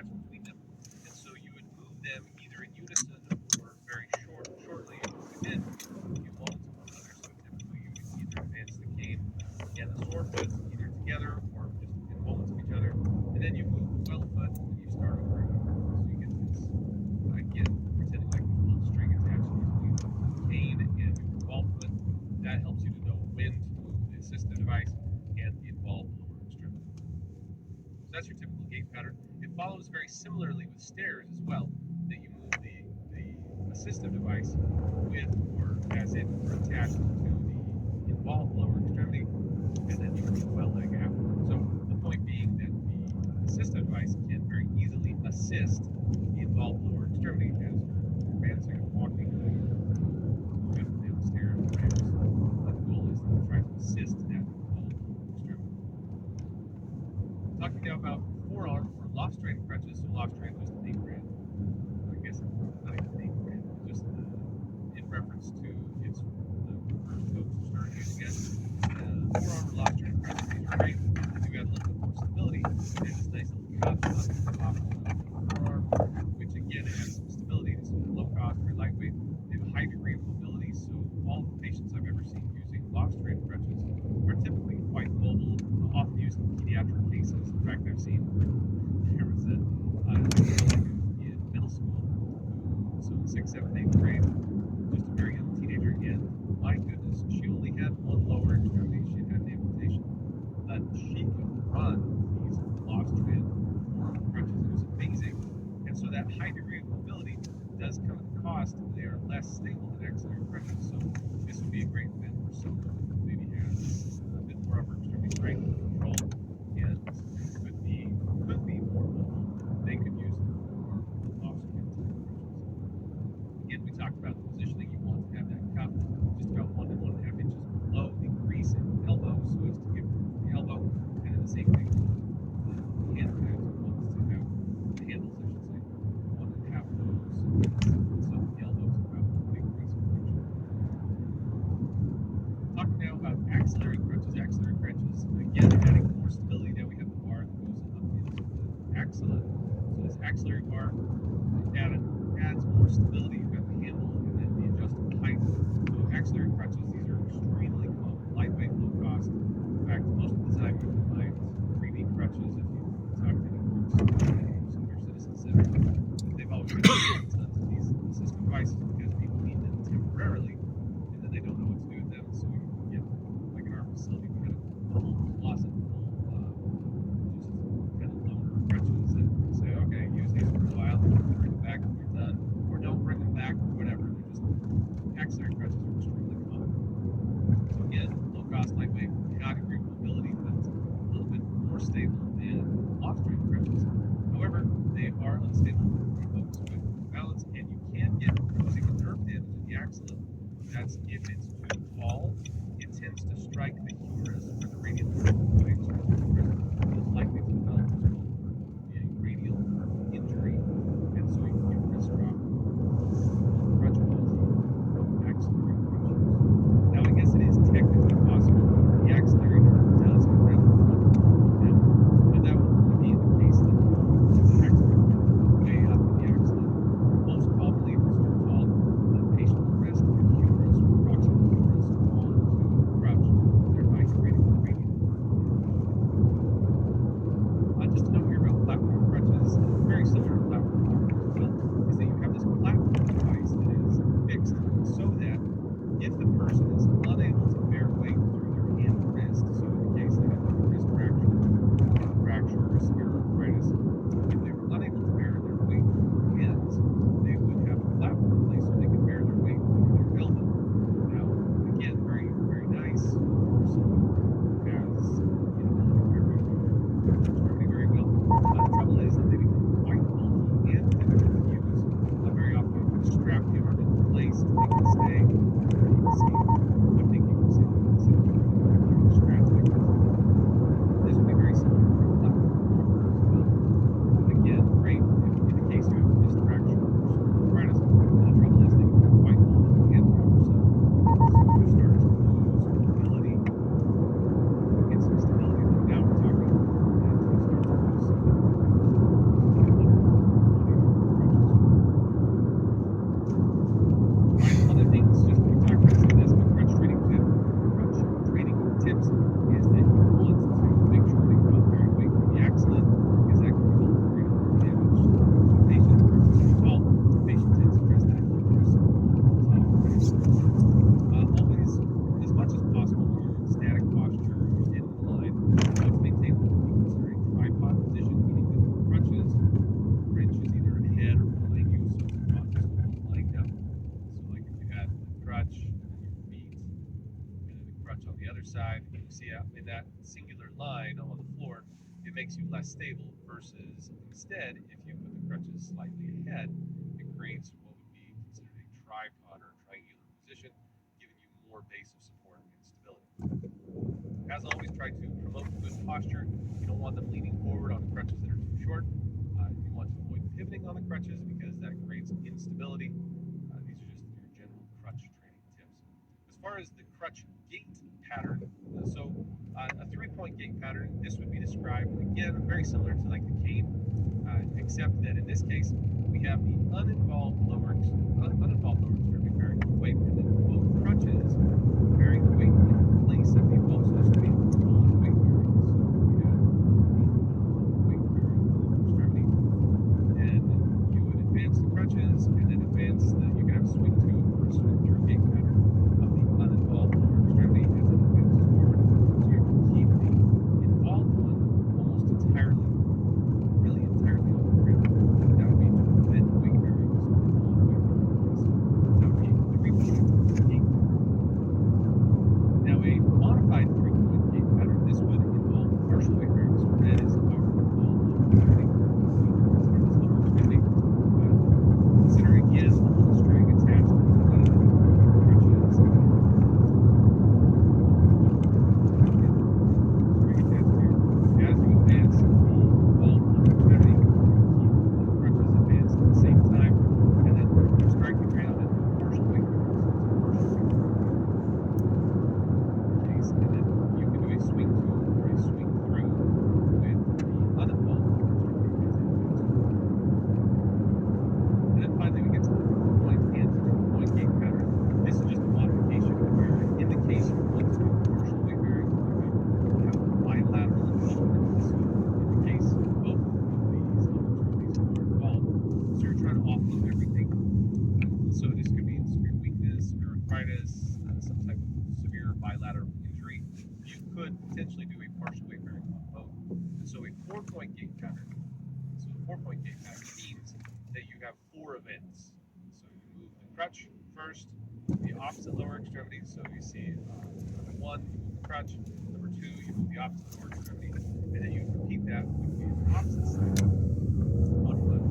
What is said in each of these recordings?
attached between them. And so you would move them either in unison or very shortly within a few moments of one another. So typically you would either advance the cane and the sore foot either together or just in moments of each other. And then you move the well foot and you start over and over. So you get this, again, pretending like there's a little string attached between the cane and your involved foot. That helps you to know when to move the assistive device and the involved lower extremity. So that's your typical gait pattern. It follows very similarly with stairs as well, that you move the assistive device with or as it were attached to the involved lower extremity, and then you move the well leg afterwards. So the point being that the assistive device can very easily assist the involved lower extremity as you're advancing and walking, moving up and down the stairs or ramps. The goal is to try to assist that involved lower extremity. Talking now about forearm for loft-strain crutches. So loft-strain was the name brand. I guess not even the name brand, but just in reference to its the first folks who started using it. Forearm or loft-strain crutches, these are great. You got a little bit more stability. They have this nice little cup on the top of the forearm, which again adds some stability. It's low cost, very lightweight. They have a high degree of mobility. So all the patients I've ever seen using loft-strain crutches are typically quite mobile, often used in pediatric cases. In fact, I've seen there was a girl in middle school, so in 6th, 7th, 8th grade, just a very young teenager, and my goodness, she only had one lower extremity. She had an amputation, but she could run these loft-strain forearm crutches. It was amazing, and so that high degree of mobility does come at the cost. They are less stable than axillary crutches, so this would be a great fit for someone who maybe has a bit more upper extremity strength and control, and could be more mobile. They could use the forearm loft-strain type crutches. Again, we talked about the positioning. You want to have that cup just about 1 to 1.5 inches below the crease in the elbow, so as to give room for the elbow. And then the same thing with the hand pads. You want to have the handles, I should say. You want to have those so the elbows are about 20 degrees of flexion. Talking now about axillary crutches. Axillary crutches, again, adding more stability. Now we have the bar that goes up into the axilla. So this axillary bar adds more stability. You've got the handle and then the adjustable height. So axillary crutches, these are extremely common, lightweight, low cost. In fact, most of the time you can find freebie crutches if you talk to any groups in your citizen center. They've always got tons of these assistive devices because people need them temporarily, and then they don't know what to do with them. So you get, like in our facility, we got a whole closet full of just kind of loaner crutches that we say, okay, use these for a while, bring them back when you're done, or don't bring them back, or whatever. They're just axillary crutches are extremely common. So again, low cost, lightweight, high degree of mobility, but a little bit more stable than loft-strain crutches. However, they are unstable for folks with balance, and you can get bruising and nerve damage in the axilla. That's if it's too tall, it tends to strike the humerus or the radial nerve joints or the humerus, most likely to develop what's called a radial nerve injury, and so you can get wrist drop, crutch palsy from axillary crutches. Now, I guess it is technically possible the axillary nerve does go around the front of the hip, but that would only be in the case that the axillary nerve is way up in the axilla. Most commonly, if it's too tall, the patient will rest the humerus or proximal humerus onto the crutch, thereby creating a radial nerve injury. it makes you less stable versus instead, if you put the crutches slightly ahead, it creates what would be considered a tripod or triangular position, giving you more base of support and stability. As always, try to promote good posture. You don't want them leaning forward on the crutches that are too short. You want to avoid pivoting on the crutches because that creates instability. These are just your general crutch training tips. As far as the crutch gait pattern, a 3-point gait pattern, this would be described again very similar to like the cane, except that in this case we have the uninvolved lower extremity bearing the weight, and then both crutches bearing the weight in place of the involved. So this would be involved weight bearing. So we have the weight bearing lower extremity, and you would advance the crutches, and then you can have a swing to or a swing through gait pattern of the uninvolved lower extremity as it advances forward. So you can keep the involved one almost entirely, really entirely on the ground. That would be to prevent weight bearing. So involved weight bearing. That would be 3-point gait. Now a modified 3-point gait pattern, this would involve partial weight bearing. So that is our involved lower extremity. Consider this lower extremity. Consider again the little string attached to the crutches. String attached here. As you advance the involved lower extremity, keep the crutches advanced at the same time, and then you strike the ground at partial weight bearing. So it's a partial weight bearing case, and then you can do a swing to or a swing through with the uninvolved lower extremity as it advances forward. And then finally, we get to the 4-point and 2-point gait pattern. This is just a modification where, in the case you want to do partial weight bearing, you have bilateral involvement. So, in the case both of these lower extremities are involved, so you're trying to offload everything. So this could mean severe weakness, severe arthritis, some type of severe bilateral injury. You could potentially do a partial weight bearing on both. And so a 4-point gait pattern. So the 4-point gait pattern means that you have 4 events. So you move the crutch first, the opposite lower extremity. So you see number 1, you move the crutch. Number 2, you move the opposite lower extremity. And then you repeat that with the opposite side on one side.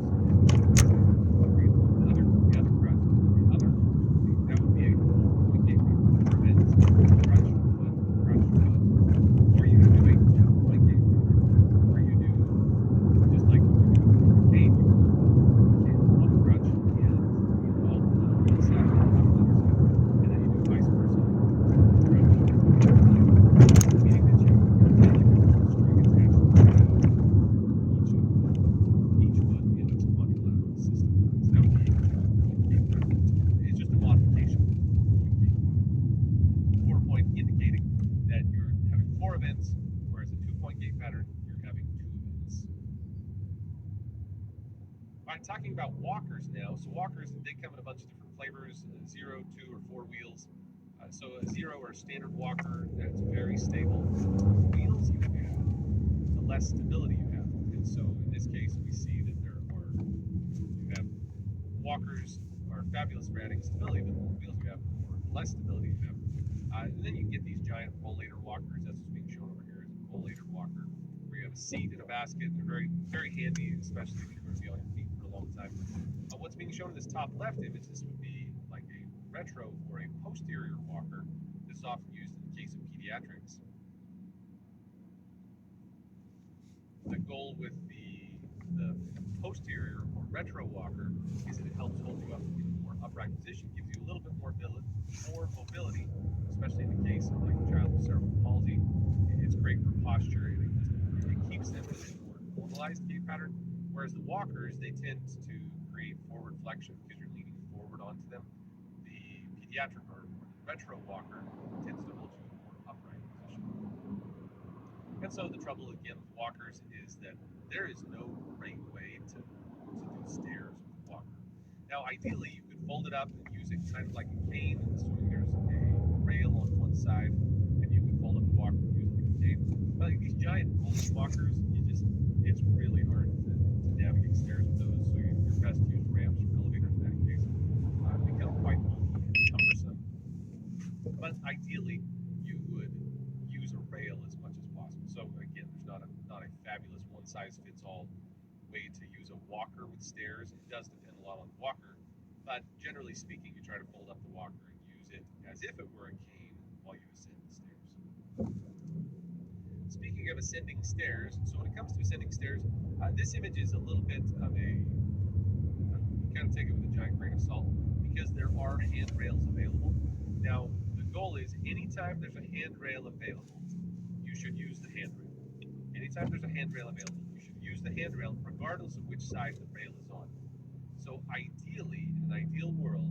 Where you move the other crutch, and then the other lower extremity. That would be a 4-point gait pattern. 4 events: crutch, foot, crutch, foot. Or you can do a 2-point gait pattern where you do just like what you do with the cane. You move one crutch and the involved foot on one side and the other side, and then you do vice versa. Crutch, meaning that you feel like there's a string attached to each foot in its quadrilateral system. So that would be a 2-point gait pattern. It's just a modification of the 4-point gait pattern. 4-point indicating that you're having 4 events, whereas a 2-point gait pattern, you're having 2 events. All right, talking about walkers now. So walkers, they come in a bunch of different flavors: 0, 2, or 4 wheels. So a 0 or standard walker, that's very stable. The more wheels you have, the less stability you have. And so in this case, we see that you have walkers are fabulous for adding stability, but the more wheels you have, the less stability you have. And then you get these giant rollator walkers. That's what's being shown over here, is a rollator walker, where you have a seat and a basket. They're very, very handy, especially if you're going to be on your feet for a long time. What's being shown in this top left image, this would be like a retro or a posterior walker. This is often used in the case of pediatrics. The goal with the posterior or retro walker is that it helps hold you up in a more upright position, gives you a little bit more mobility, especially in the case of like a child with cerebral palsy. It's great for posture, and it keeps them in a more normalized gait pattern. Whereas the walkers, they tend to create forward flexion because you're leaning forward onto them. The pediatric or the retro walker tends to hold you in a more upright position. And so the trouble again with walkers is that there is no great way to do stairs with a walker. Now ideally you could fold it up and use it kind of like a cane, assuming there's a rail on one side, and you could fold up the walker and use it like a cane. But like these giant rolling walkers, it's really hard to navigate stairs with those, so you're best to use ramps or elevators in that case. They become quite bulky and cumbersome. But ideally, you would use a rail as much as possible. So again, there's not a fabulous one-size-fits-all way to use a walker with stairs. It does depend a lot on the walker, but generally speaking, you try to fold up the walker and use it as if it were a cane while you ascend the stairs. Speaking of ascending stairs, so when it comes to ascending stairs, this image is a little bit of a, you kind of take it with a giant grain of salt because there are handrails available. Now, the goal is anytime there's a handrail available, you should use the handrail. Anytime there's a handrail available, you should use the handrail regardless of which side the rail is on. So ideally, in an ideal world,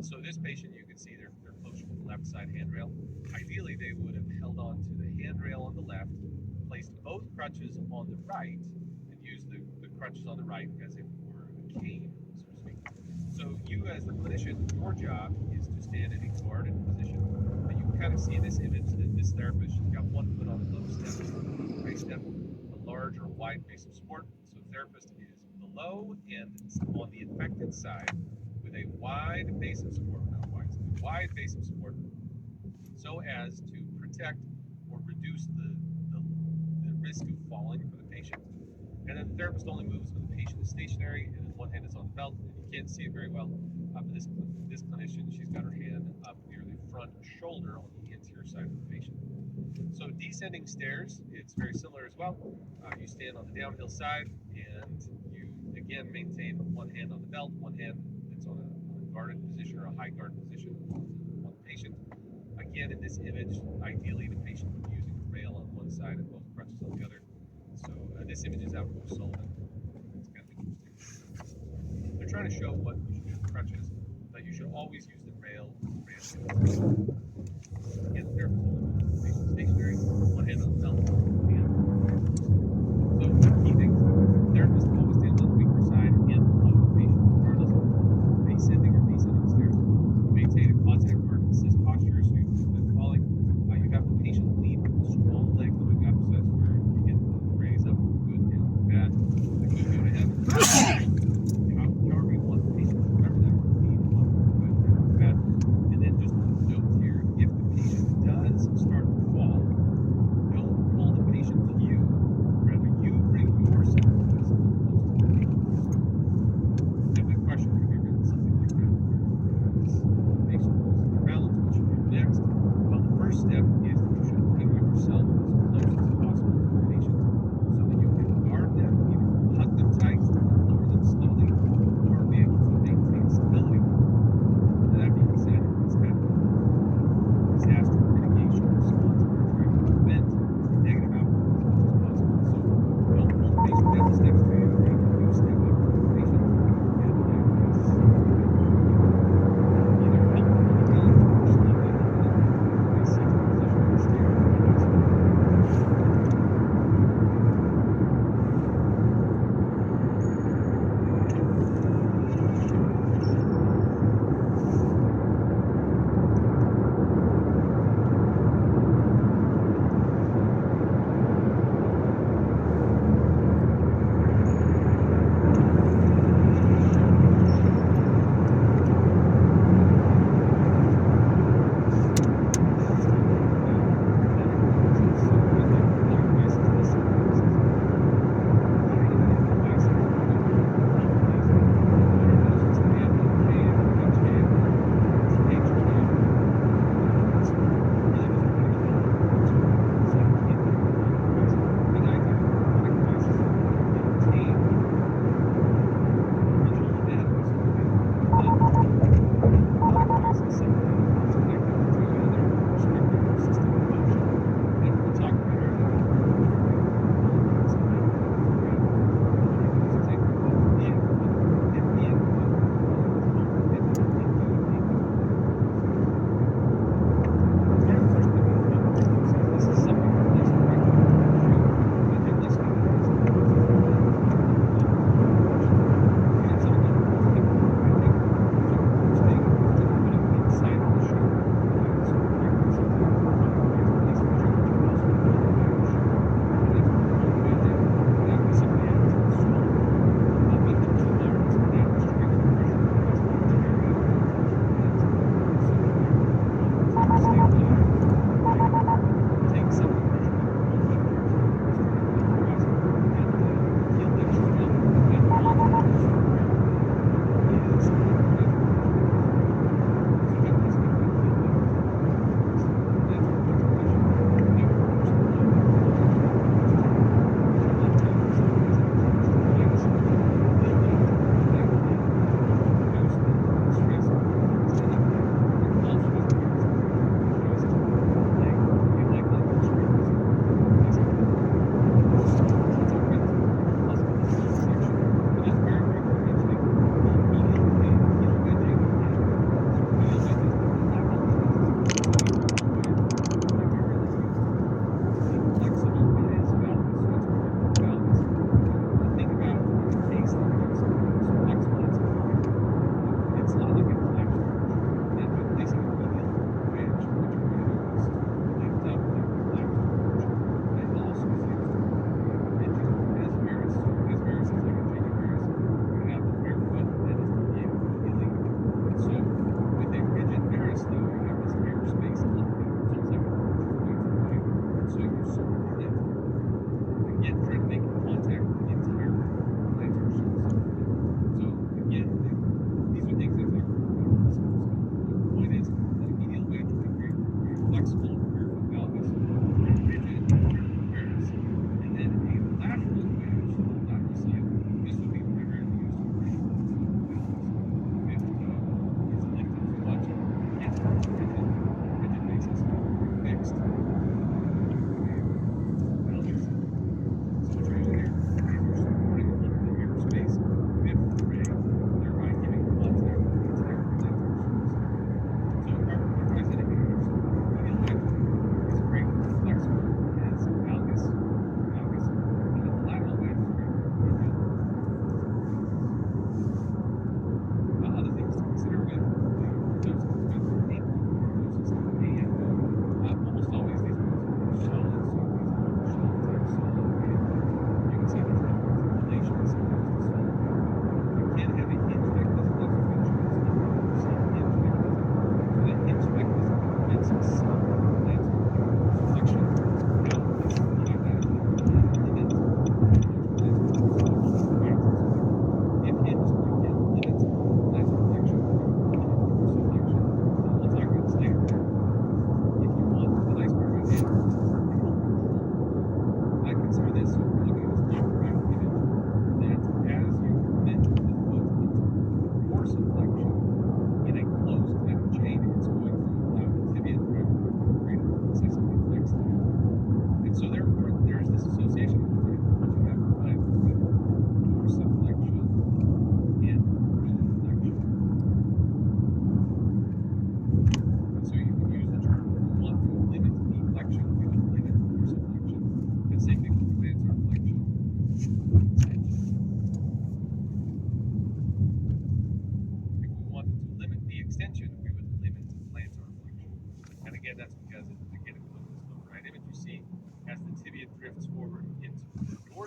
so this patient, you can see they're closer to the left side handrail. Ideally, they would have held on to the handrail on the left, placed both crutches on the right, and used the crutches on the right as if it were a cane, so to speak. So you, as the clinician, your job is to stand in a guarded position. You can kind of see in this image that this therapist, she's got one foot on a low step, right step, a large or wide base of support. So the therapist is below and on the infected side with a wide base of support, not wide, a wide base of support, so as to protect or reduce the risk of falling for the patient. And then the therapist only moves when the patient is stationary and then one hand is on the belt. And you can't see it very well, but this clinician, she's got her hand up near the front shoulder on the anterior side of the patient. So descending stairs, it's very similar as well. You stand on the downhill side and you again maintain one hand on the belt, one hand that's on a guarded position or a high guard position on the patient. Again, in this image, ideally the patient would be using the rail on one side and both crutches on the other. So this image is out of Sullivan. It's kind of interesting. They're trying to show what you should do with crutches, but you should always use the rail. Again, the therapist only moves the patient stationary, one hand on the belt, one hand. So key things, the therapist always stands on the weaker side and below the patient, regardless of ascending or descending stairs. You maintain a contact guard and assist posture so you prevent falling. You have the patient lead with a strong leg going up, so that's where you get the phrase up good, down bad. The good go to heaven. However you want the patient to remember that, lead up good, down bad. And then just a note here.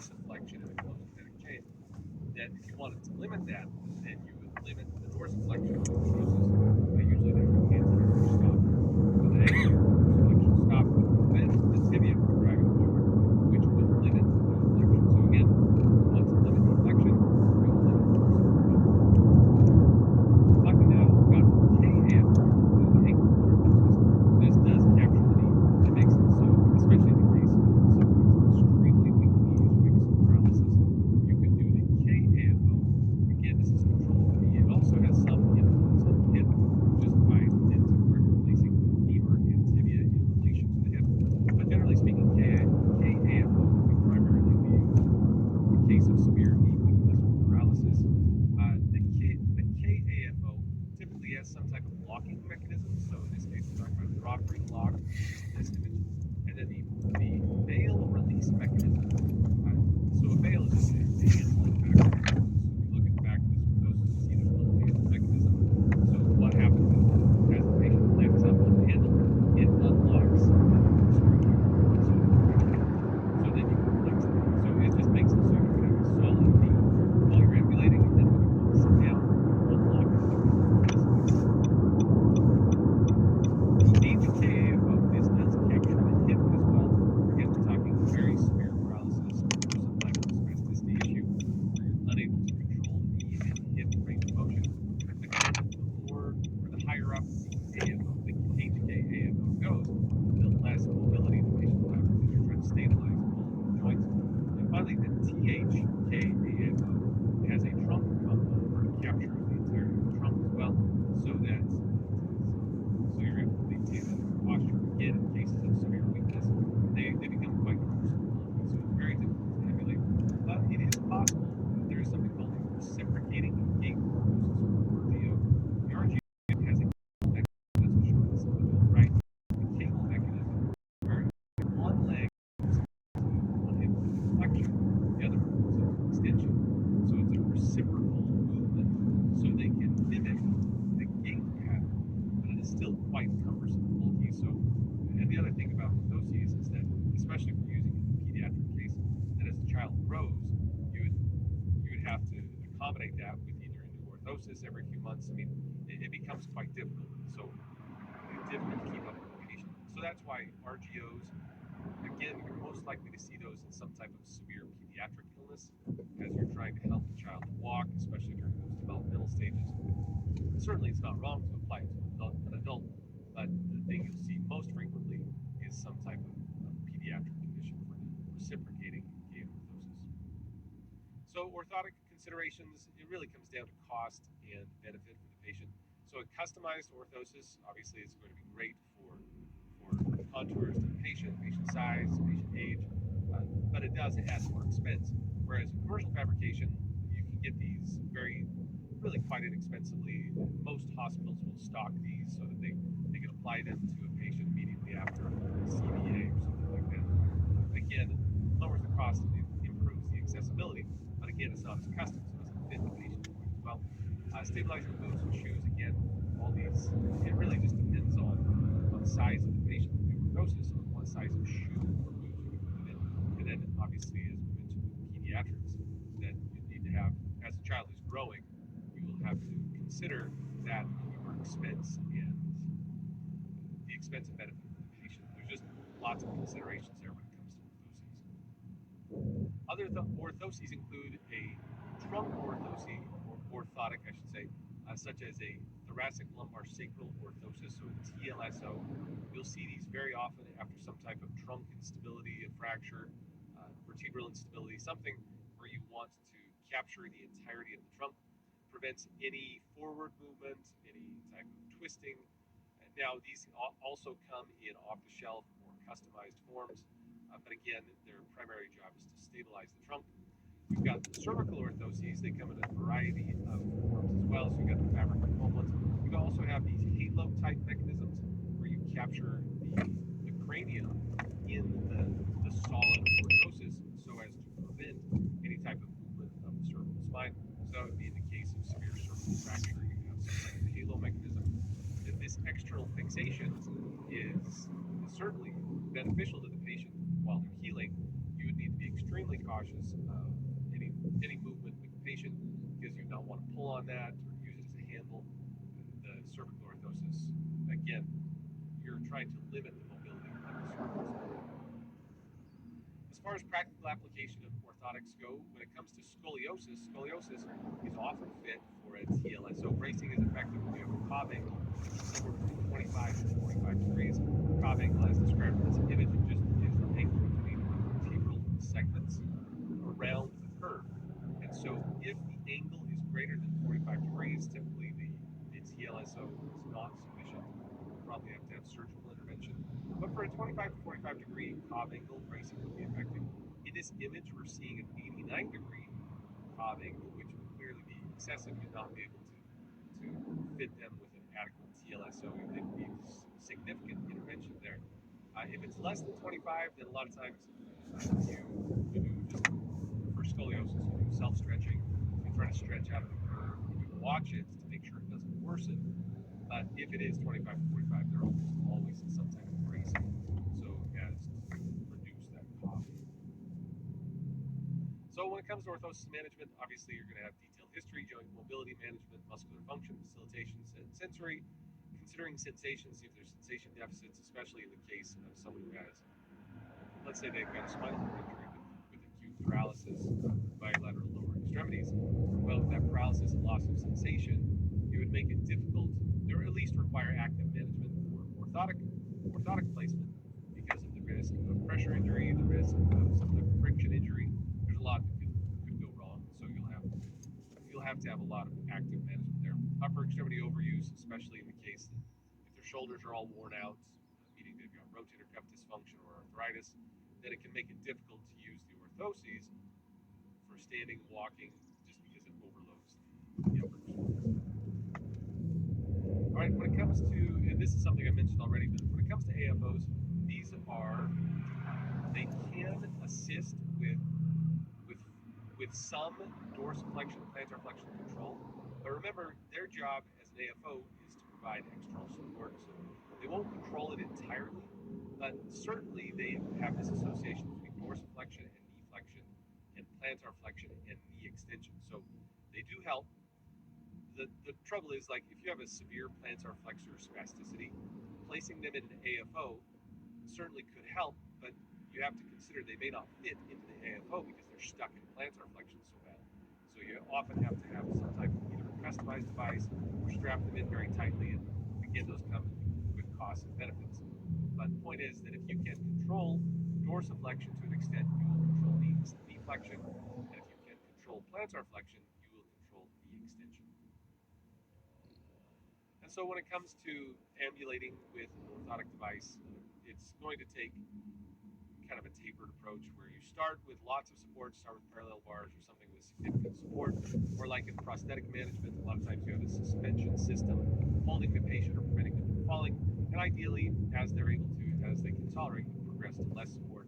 dorsiflexion in a closed kinetic chain. That if you wanted to limit that, then you would limit the dorsiflexion of the orthosis by usually there's an anterior stop. So the anterior dorsiflexion stop would prevent the tibia from driving forward, which would limit the flexion. So again, if you want to limit the flexion, you will limit the dorsiflexion. Talking now about KAF, the ankle orthosis. This does capture the knee. It makes it so, especially in the case of someone who's extremely weak knees, weak paralysis, you could do the KAFO. Again, this is control of the knee. It also has some influence on the hip, just by dint of where you're placing the femur and tibia in relation to the hip. But generally speaking, KAFO would be primarily used in the case of severe knee weakness or paralysis. The KAFO typically has some type of locking mechanism. So in this case, we're talking about a rod ring lock in this image. And then the bail release mechanism. So a bail is just a hand-like back. So if you look at the back of this orthosis, you see there's a little handle mechanism. So what happens is as the patient lifts up on the handle, it unlocks the screw here. So then you can flex it. So it just makes it so you can have a solid knee while you're ambulating, and then when you want to sit down, unlock it. HKAFO, this does capture the hip as well. Again, we're talking very severe paralysis or some type of spasticity issue where you're unable to control the knee and hip range of motion. Again, the more or the higher up the AFO, the HKAFO goes, the less mobility the patient will have because you're trying to stabilize all joints. And finally, the THKAFO has a trunk combo where it captures the entirety of the trunk as well, so you're able to maintain that posture. Again, in cases of severe weakness, they become quite cumbersome, so it's very difficult to emulate. But it is possible that there is something called a reciprocating gait orthosis, or RGO. The RGO has a cable mechanism that's the shortest of the dual right. The cable mechanism where one leg moves into one hip flexion, the other one moves into extension. So it's a reciprocal movement, so they can mimic the gait pattern, but it is still quite cumbersome and bulky. So, and the other thing about orthoses is that, especially if you're using it in a pediatric case, that as the child grows, you would have to accommodate that with either a new orthosis every few months. I mean, it becomes quite difficult. So difficult to keep up with the patient. So that's why RGOs, again, you're most likely to see those in some type of severe pediatric illness as you're trying to help the child walk, especially during those developmental stages. Certainly, it's not wrong to apply it to an adult, but the thing you'll see most frequently is some type of pediatric condition for the reciprocating gait orthosis. So orthotic considerations, it really comes down to cost and benefit for the patient. So a customized orthosis, obviously, is going to be great for contours to the patient size, patient age, but it does add more expense. Whereas in commercial fabrication, you can get these really quite inexpensively. Most hospitals will stock these so that they can apply them to a patient immediately after a CVA or something like that. Again, lowers the cost and improves the accessibility, but again, it's not as custom, so it doesn't fit the patient quite as well. Stabilizing boots and shoes, again, all these, it really just depends on the size of the patient with the orthosis, on what size of shoe or boot you can put it in. And then, obviously, as we mentioned with pediatrics, that you need to have, as the child is growing, you will have to consider that your expense and the expense and benefit for the patient. There's just lots of considerations there when it comes to orthoses. Other orthoses include a trunk orthosis, or orthotic, I should say, such as a thoracic lumbar sacral orthosis, so a TLSO. You'll see these very often after some type of trunk instability, a fracture, vertebral instability, something where you want to capture the entirety of the trunk, prevents any forward movement, any type of twisting. Now, these also come in off-the-shelf or customized forms, but again, their primary job is to stabilize the trunk. You've got the cervical orthoses. They come in a variety of forms as well. So you've got the fabric foam ones. You also have these halo-type mechanisms where you capture the cranium in the solid orthosis so as to prevent any type of movement of the cervical spine. So that would be in the case of severe cervical fracture. You have some type of halo mechanism. If this external fixation is certainly beneficial to the patient while they're healing, you would need to be extremely extremely cautious of any movement with the patient because you don't want to pull on that or use it as a handle. The cervical orthosis, again, you're trying to limit the mobility of the cervical spine. As far as practical application of orthotics go, when it comes to scoliosis, scoliosis is often fit for a TLSO. Bracing is effective when you have a cob angle somewhere between 25 and 45 degrees. Cob angle, as described in this image, just is the angle between the vertebral segments around the curve. And so if the angle is greater than 45 degrees, typically the TLSO is not sufficient. You probably have to have surgical intervention. But for a 25 to 45 degree cob angle, bracing would be effective. In this image, we're seeing an 89-degree cob angle, which would clearly be excessive. You'd not be able to fit them with an adequate TLSO. It would be significant intervention there. If it's less than 25, then a lot of times you do just, for scoliosis, you do self-stretching. You try to stretch out of the curve. You watch it to make sure it doesn't worsen. But if it is 25 to 45, they're almost always in some type of bracing, so as to reduce that cob. So when it comes to orthosis management, obviously you're going to have detailed history, joint mobility management, muscular function, facilitation, sensory, considering sensations, see if there's sensation deficits, especially in the case of someone who has, let's say they've got a spinal cord injury with acute paralysis of bilateral lower extremities. Well, with that paralysis and loss of sensation, it would make it difficult, or at least require active management for orthotic placement because of the risk of pressure injury, the risk of some type of friction injury. There's a lot that could go wrong, so you'll have to have a lot of active management there. Upper extremity overuse, especially in the case that if their shoulders are all worn out, meaning they've got rotator cuff dysfunction or arthritis, then it can make it difficult to use the orthoses for standing, walking, just because it overloads the upper extremities. All right, when it comes to, and this is something I mentioned already, but when it comes to AFOs, these are, they can assist with some dorsiflexion, plantar flexion control. But remember, their job as an AFO is to provide external support. So they won't control it entirely, but certainly they have this association between dorsiflexion and knee flexion and plantar flexion and knee extension. So they do help. The trouble is, like, if you have a severe plantar flexor spasticity, placing them in an AFO certainly could help, but you have to consider they may not fit into the AFO because they're stuck in plantar flexion so bad. So you often have to have some type of either a customized device or strap them in very tightly, and again, those come with costs and benefits. But the point is that if you can control dorsiflexion to an extent, you will control knee flexion, and if you can control plantar flexion, you will control knee extension. And so when it comes to ambulating with an orthotic device, it's going to take kind of a tapered approach where you start with lots of support, start with parallel bars or something with significant support, or like in prosthetic management, a lot of times you have a suspension system holding the patient or preventing them from falling, and ideally, as they're able to, as they can tolerate, you progress to less support.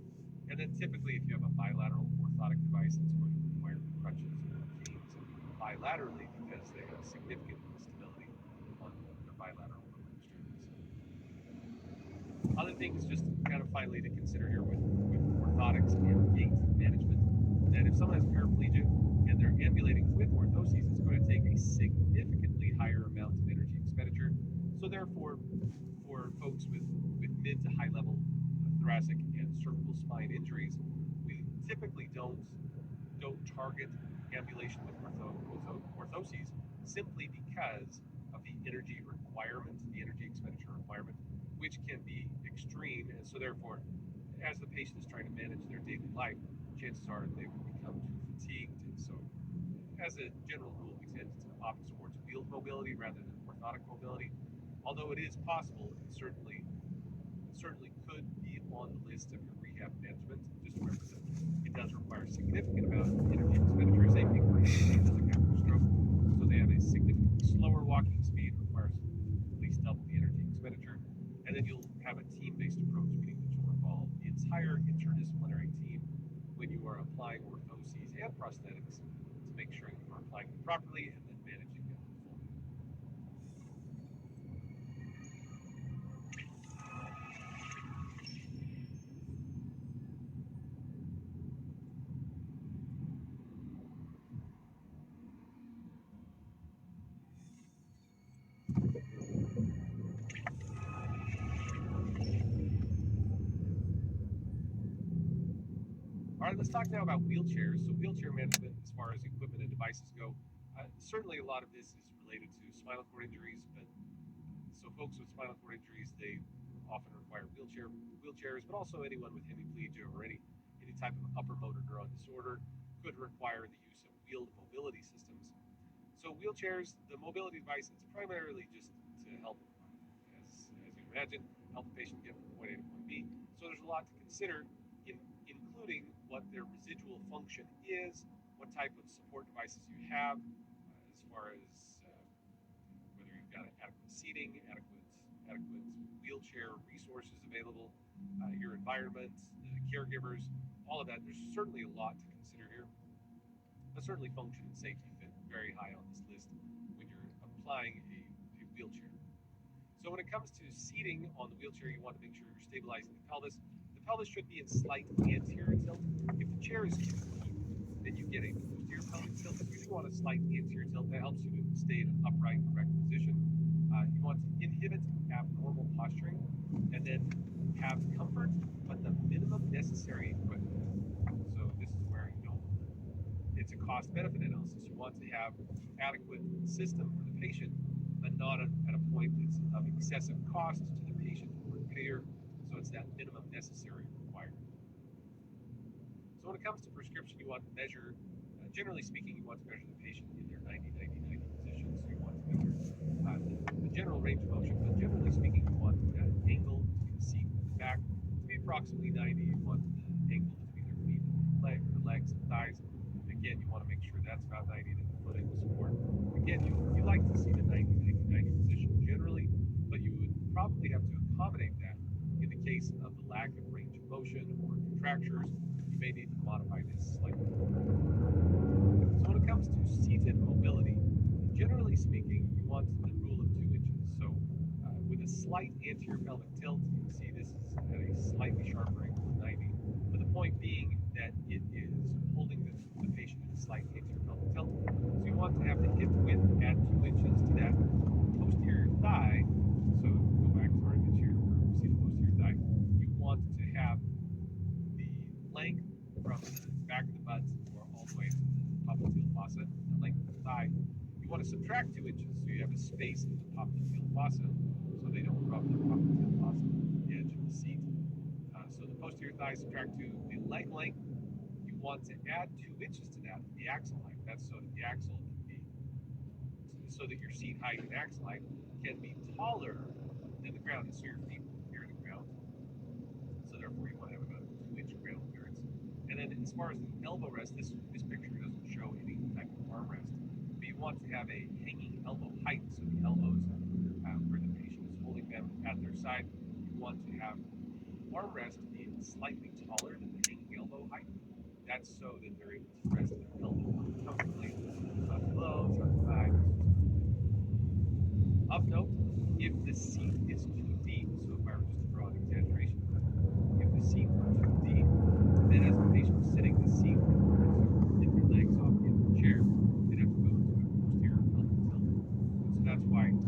And then typically, if you have a bilateral orthotic device, it's going to require crutches or canes bilaterally because they have significant instability on the bilateral extremities. Other things, just kind of finally to consider here with orthotics and gait management, that if someone has paraplegia and they're ambulating with orthoses, it's going to take a significantly higher amount of energy expenditure. So therefore, for folks with mid to high level thoracic and cervical spine injuries, we typically don't target ambulation with orthoses simply because of the energy requirement, the energy expenditure requirement, which can be extreme. And so therefore, as the patient is trying to manage their daily life, chances are they will become too fatigued. And so as a general rule, we tend to opt towards wheeled mobility rather than orthotic mobility. Although it is possible, it certainly could be on the list of your rehab management. Just remember that it does require a significant amount of energy expenditure. Same thing for handicapped after stroke. So they have a significantly slower walking speed, requires at least double the energy expenditure. And then you'll have a team-based approach, meaning that you'll involve the entire interdisciplinary team when you are applying orthoses and prosthetics to make sure that you are applying them properly and then managing them fully. right, let's talk now about wheelchairs. So wheelchair management, as far as equipment and devices go, certainly a lot of this is related to spinal cord injuries. But so folks with spinal cord injuries, they often require wheelchairs, but also anyone with hemiplegia or any type of upper motor neuron disorder could require the use of wheeled mobility systems. So wheelchairs, the mobility device, it's primarily just to help, as you imagine, help the patient get from point A to point B. So there's a lot to consider, including what their residual function is, what type of support devices you have, as far as whether you've got adequate seating, adequate wheelchair resources available, your environment, the caregivers, all of that. There's certainly a lot to consider here. But certainly function and safety fit very high on this list when you're applying a wheelchair. So when it comes to seating on the wheelchair, you want to make sure you're stabilizing the pelvis. The pelvis should be in slight anterior tilt. If the chair is too deep, then you get a posterior pelvic tilt. You really want a slight anterior tilt. That helps you to stay in an upright, erect position. You want to inhibit abnormal posturing, and then have comfort, but the minimum necessary equipment. So this is where it's a cost-benefit analysis. You want to have adequate system for the patient, but not at a point that's of excessive cost to the patient or the payer. So it's that minimum necessary required. So when it comes to prescription, you want to measure, generally speaking, you want to measure the patient in their 90-90-90 position. So you want to measure the general range of motion, but generally speaking, you want that angle between the seat and the back to be approximately 90. You want the angle between their feet and the legs and thighs. Again, you want to make sure that's about 90, that the footing will support. Again, you like to see the 90-90-90 position generally, but you would probably have to accommodate that in the case of the lack of range of motion or contractures. You may need to modify this slightly. So when it comes to seated mobility, generally speaking, you want the rule of 2 inches. So with a slight anterior pelvic tilt, you can see this is at a slightly sharper angle than 90, but the point being that it is holding the patient in a slight anterior pelvic tilt. So you want to have the hip width add 2 inches to that posterior thigh. So if we go back to our image here where we see the posterior thigh, you want to have the length from the back of the butt or all the way to the popliteal fossa, the length of the thigh. You want to subtract 2 inches so you have a space in the popliteal fossa so they don't rub the popliteal fossa on the edge of the seat. So the posterior thigh subtract 2, the leg length, you want to add 2 inches to that, the axle height. That's so that the axle can be, so that your seat height and axle height can be taller than the ground, and so your feet will be near the ground. So therefore you want to have about a 2-inch ground clearance. And then as far as the elbow rest, this picture doesn't show any type of arm rest, but you want to have a hanging elbow height, so the elbows where the patient is holding them at their side, you want to have the armrest be slightly taller than the hanging elbow height. That's so that they're able to rest their elbow comfortably, not too low, not too high. Of note, if the seat is too deep, so if I were just to draw an exaggeration of that, if the seat were too deep, then as the patient is sitting, the seat would lift their legs off the end of the chair. They'd have to go into a posterior pelvic tilt. And so that's why you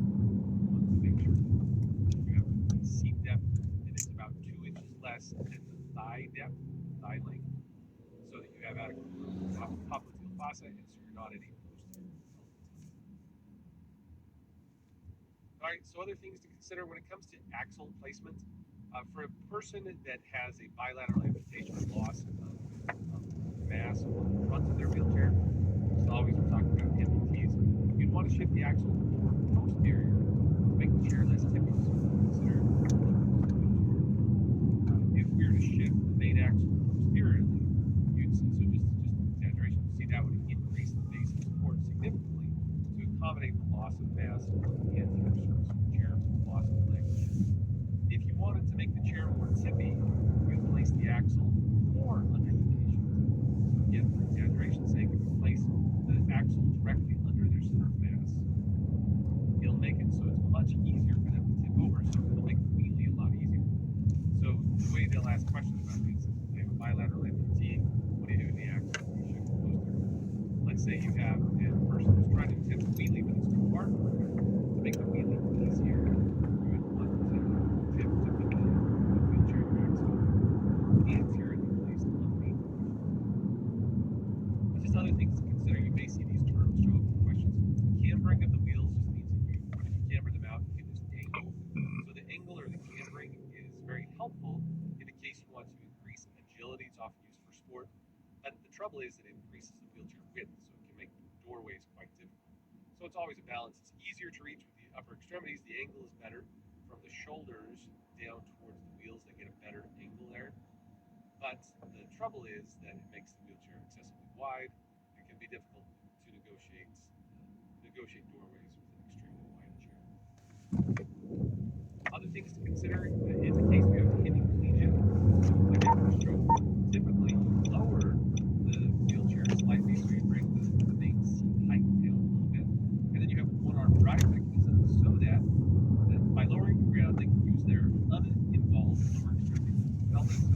want to make sure that you have a seat depth that is about 2 inches less than the thigh depth, thigh length, so that you have adequate room for popliteal fossa, and so you're not in a posterior pelvic tilt. All right, so other things to consider when it comes to axle placement. For a person that has a bilateral amputation or loss of mass on the front of their wheelchair, as always we're talking about amputees, you'd want to shift the axle more posterior to make the chair less tippy. So consider if we were to shift the main axle posteriorly, you'd see, so just an exaggeration, you see that would increase the base of support significantly to accommodate the loss of mass on the anterior surface of the chair, loss of the leg. If you wanted to make the chair more tippy, you'd place the axle more under the patient. So again, for exaggeration's sake, if you place the axle directly under their center of mass, it'll make it so it's much easier for them to tip over, so it'll make the wheelie a lot easier. So the way they'll ask questions about it is, they have a bilateral amputee, what do you do in the axle? You shift the posterior. Let's say you have a person who's trying to attempt a wheelie, but it's too far from her. To make the wheelie easier, you would want to put the wheelchair axle anteriorly placed underneath the patient. just other things to consider. You may see these terms show up in questions. Cambering of the wheels just means that you, when you camber them out, you get this angle. So the angle or the cambering is very helpful in the case you want to increase agility. It's often used for sport. But the trouble is that it increases the wheelchair width, so it can make doorways quite difficult. So it's always a balance. It's easier to reach with the upper extremities. The angle is better from the shoulders down towards the wheels. They get a better angle there. But the trouble is that it makes the wheelchair excessively wide. It can be difficult to negotiate doorways with an extremely wide chair. Other things to consider in the case we have a hemiplegia, so again for stroke, typically you lower the wheelchair slightly so you bring the main seat height down a little bit, and then you have a one-arm drive mechanism so that by lowering the ground they can use their uninvolved lower extremity pelvis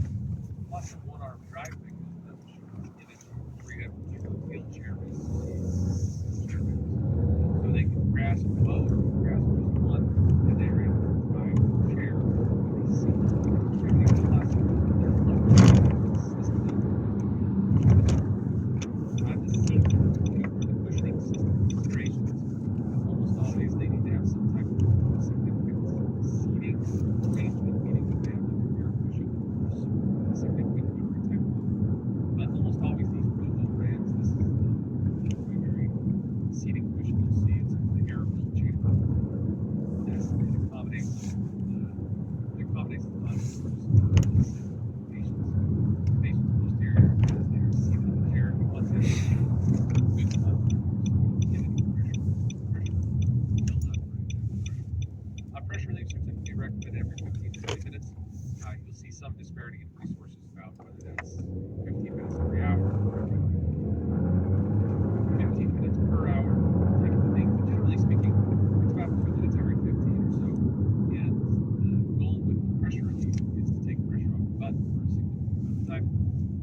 plus a one-arm drive mechanism that will show an image where you have two wheelchair races. So they can grasp both, grasp just one, and they're able to drive the chair with a single extremity plus their lower system. The seat or the cushioning system considerations, almost always they need to have some type of significant seating arrangement, meaning that they have like a rear cushion or a significant memory type of. But almost always these Rovo brands, this is the primary seating cushion you'll see. It's the air-filled chamber. It accommodates the contours of the patient's posterior as they are seated in the chair. You want to have good contours so you don't get any pressure build up or any pressure. Pressure reliefs are typically recommended every 15 to 20 minutes. You'll see some disparity in resources about whether that's 15 minutes every hour or every 15 minutes per hour type of thing. But generally speaking, it's about 2 minutes every 15 or so. And the goal with the pressure relief is to take pressure off the button for a significant amount of time.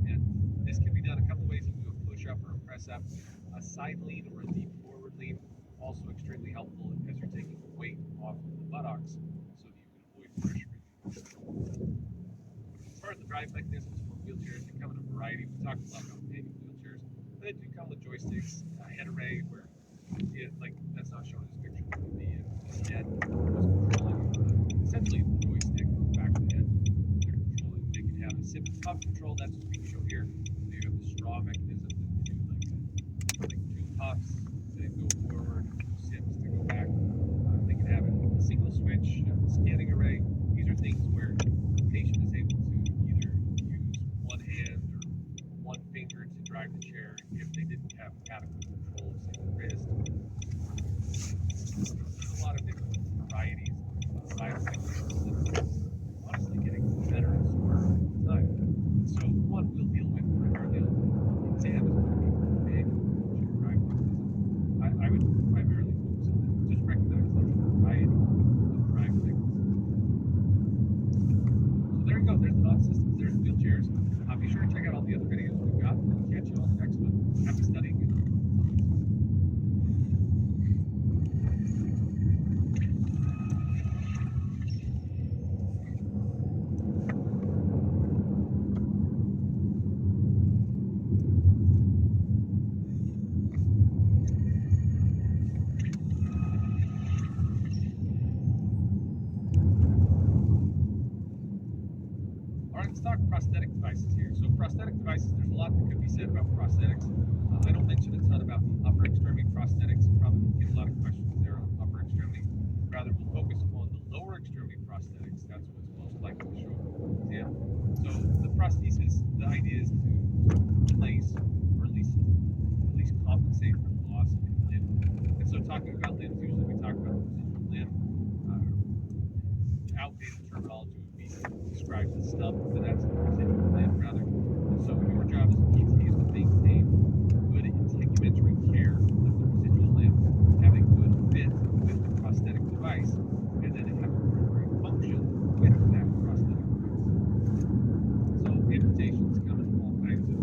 And this can be done a couple ways. You can do a push-up or a press-up, a side lean or a deep forward lean. Also extremely helpful as you're taking the weight off of the buttocks so that you can avoid pressure relief. As far as the drive mechanisms for wheelchairs, they come in a variety. We talked a lot about manual wheelchairs, but they do come with joysticks, a head array where, like that's not shown in this picture, but the head was controlling essentially the joystick on the back of the head. They're controlling. They can have a sip and puff control. That's what's being shown here. So you have the straw mechanism that they do like 2 puffs to go forward, 2 sips to go back. They can have a single switch, a scanning array. These are things where the patient is able to either use one hand or one finger to drive the chair if they didn't have adequate control of, say, the wrist. There's a lot of different varieties of drive mechanisms that are honestly getting better and smarter all the time. So one we'll deal with primarily on the exam is going to be the manual wheelchair drive mechanism. I would primarily focus on that. Just recognize there's a variety of drive mechanisms. So there you go. There's the non-systems. There's the wheelchairs. Be sure to check out all the other videos we've got. We'll catch you on the next one. Happy studying. Let's talk prosthetic devices here. So prosthetic devices, there's a lot that could be said about prosthetics. I don't mention a ton about the upper extremity prosthetics. Probably won't get a lot of questions there on upper extremity. Rather, we'll focus on the lower extremity prosthetics. That's what's most likely to show up in the exam. So the prosthesis, the idea is to replace or at least compensate for the loss of a limb. And so talking about limbs, usually we talk about the residual limb. Outdated terminology would be described as stump, but that's the residual limb rather. And so your job as a PT is to maintain good integumentary care of the residual limb, have a good fit with the prosthetic device, and then have appropriate function with that prosthetic device. So amputations come in all kinds of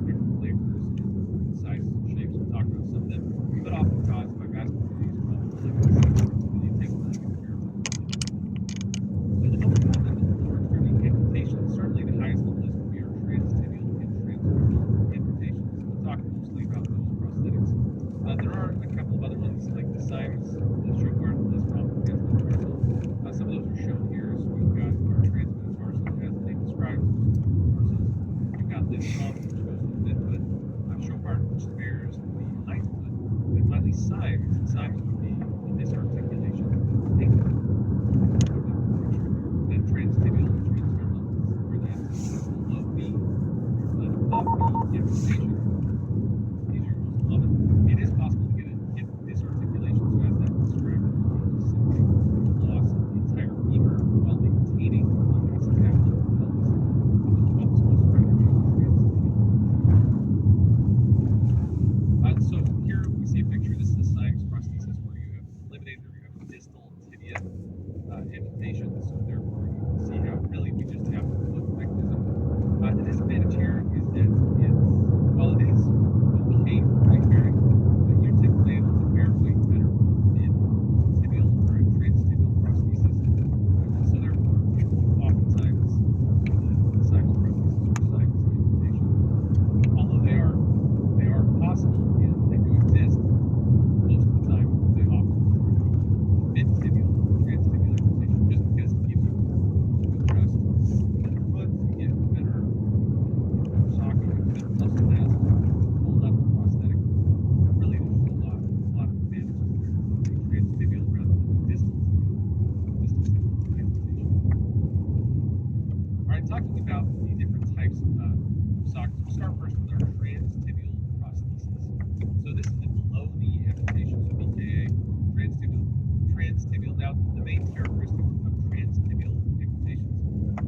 different flavors and sizes and shapes. We'll talk about some of them, but often caused by vascular disease Cymes would be the disarticulation of the ankle. Then transtibial and transfemoral, where that's below knee or above knee inflammation. These are most common. It is possible to get a hip disarticulation, so as that described, just simply loss of the entire femur while maintaining the acetabulum of the pelvis. Which helps most frequently with transtibial. So here we see a picture. This is a Cymes prosthesis where you have eliminated or you have distal tibia amputation. So therefore you can see how really we just have the foot mechanism. The disadvantage here is that while it is okay for weight bearing, you're typically able to bear weight better in tibial or in transtibial prosthesis. So therefore, oftentimes the Cymes prosthesis or Cymes amputation, although they are possible and they do exist, most of the time they opt for mid-tibial or transtibial amputation just because it gives you more room to adjust the foot, to get better socket, better muscle mass to hold up the prosthetic. Really, there's just a lot of advantages there for transtibial rather than distal tibial amputation. All right, talking about the different types of sockets, we'll start first with our transtibial prosthesis. So this is a below knee amputation, so BKA, transtibial. Now, the main characteristic of transtibial amputations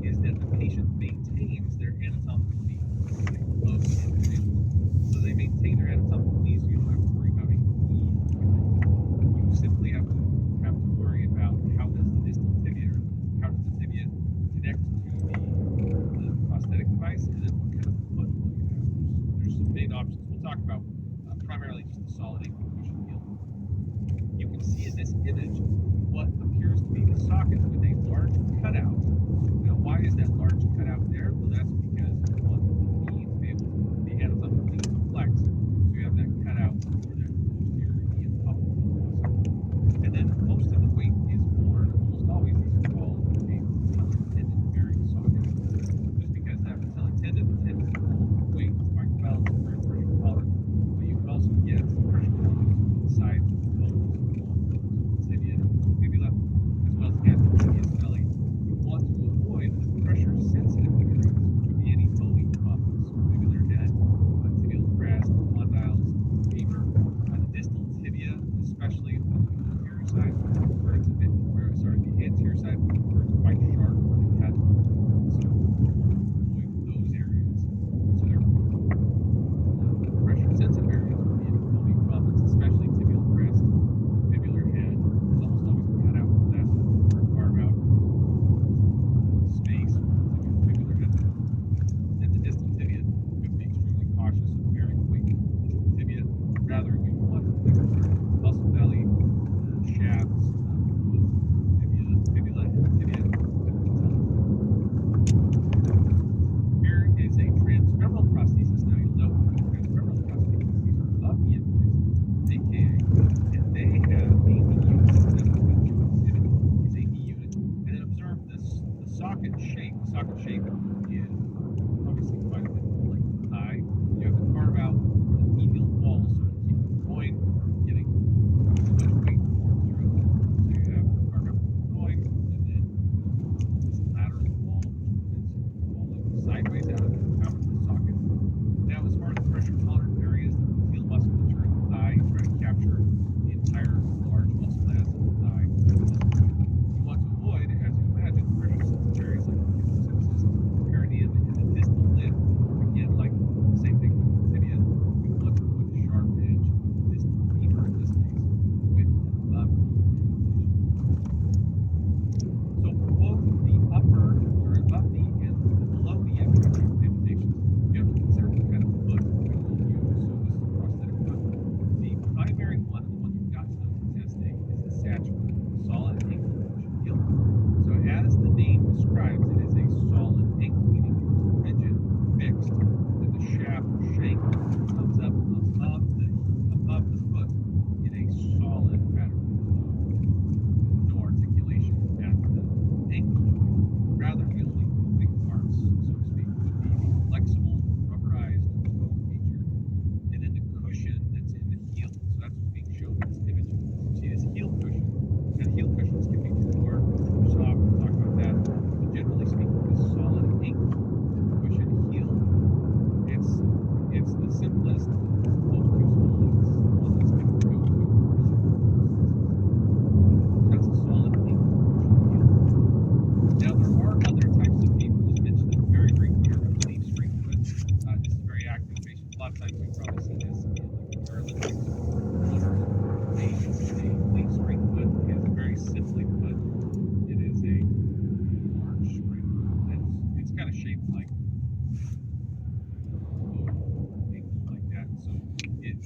is that the patient maintains their anatomical knee, below knee amputations. So they maintain their anatomical knee, so you don't have to worry about a knee unit. You simply have to worry about how does the distal tibia, how does the tibia connect to the prosthetic device, and then what kind of foot will you have. There's some main options. We'll talk about primarily just the solid ankle cushion heel. You can see in this image what appears to be the socket with a large cutout. Now, why is that large cutout there? Well, that's because you want the knee to be able to, the anatomical knee to flex. So you have that cutout for that posterior knee and pelvic muscle. And then most of the weight is borne, almost always these are called a patellar tendon bearing socket. Just because that patellar tendon tends to hold weight by balance and very pressure tolerant. But you can also get pressure tolerance inside the bones along the tibia and fibula, as well as at the tibia's belly. You want to avoid the pressure sensitive areas, which would be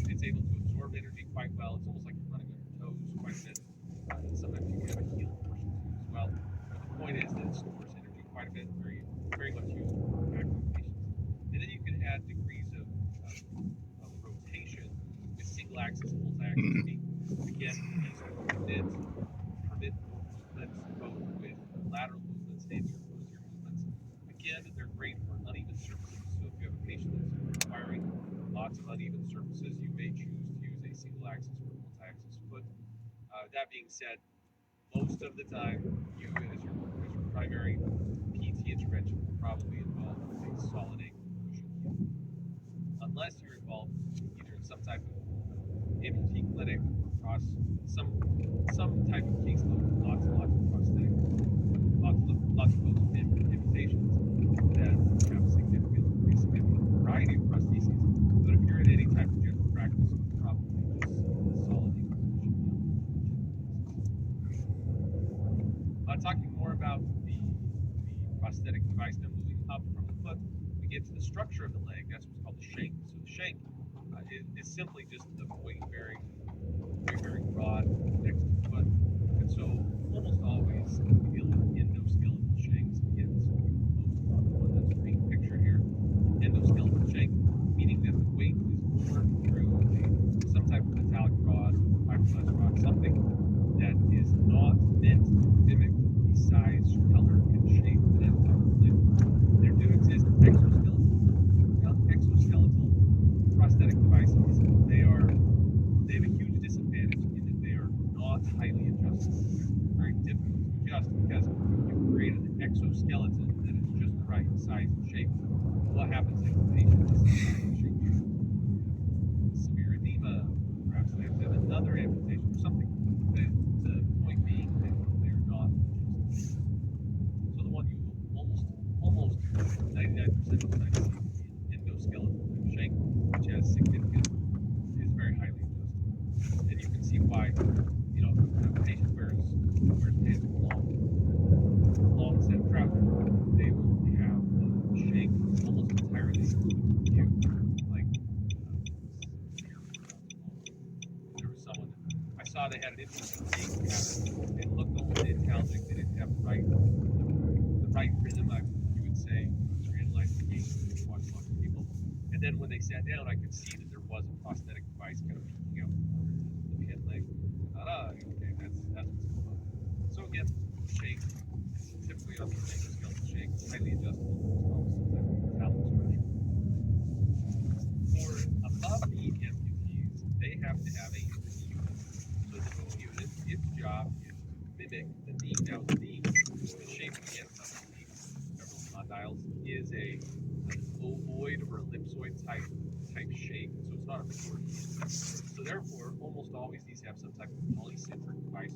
It's able to absorb energy quite well. It's almost like you're running on your toes quite a bit. And sometimes you have a heel portion to it as well. But the point is that it stores energy quite a bit, very much used for active patients. And then you can add degrees of rotation with single axis, multi-axis feet. Again, these permit movements both with lateral movements and your posterior movements. Again, they're great for uneven surfaces. So if you have a patient that's requiring lots of uneven surfaces, you may choose to use a single axis or multi-axis foot. That being said, most of the time, you as your primary PT intervention will probably involve a solid ankle cushion heel, unless you're involved either in some type of amputee clinic or across some type of caseload, lots of prosthetic, lots of folks with amputations that have a significant variety of prostheses. But if you're in any type of general practice, probably just solid ankle cushion heel. Talking more about the prosthetic device, now moving up from the foot, we get to the structure of the leg. That's what's called the shank. So the shank is simply just the weight-bearing rod next to the foot. And so almost always we deal with endoskeletal shanks. Again, this will be most common one that's being pictured here. Endoskeletal shank, meaning that the weight is borne through some type of metallic rod or fiberglass rod, something that is not meant to mimic the size, color, and shape of an anatomical limb. There do exist exoskeletal prosthetic devices. They have a huge disadvantage in that they are not highly adjustable. They're very difficult to adjust because you've created an exoskeleton that is just the right size and shape. What happens if the patient is severe edema, perhaps they have to have another amputation or something? The point being that they're not adjustable. So the one you almost 99% of the time see is the endoskeletal shank, which has is very highly adjustable. And you can see why, if a patient wears pants with long set of trousers, they will have the shank almost entirely view. Like there was someone I saw they had an interesting gait pattern. It looked almost antalgic. They didn't have the right rhythm, you would say, to analyze the gait when you watch lots of people. And then when they sat down, I could see that there was a prosthetic device kind of peeking out from under the pin leg. Okay, that's what's going on. So again, shank, typically on the exoskeletal shank, highly adjustable, almost some type of metallic structure. For above knee amputees, they have to have a knee unit. So the knee unit, its job is to mimic the knee. Now the knee, the shape again underneath several condyles is an ovoid or ellipsoid type shape. So it's not a short. So therefore, almost always these have some type of polycentric device.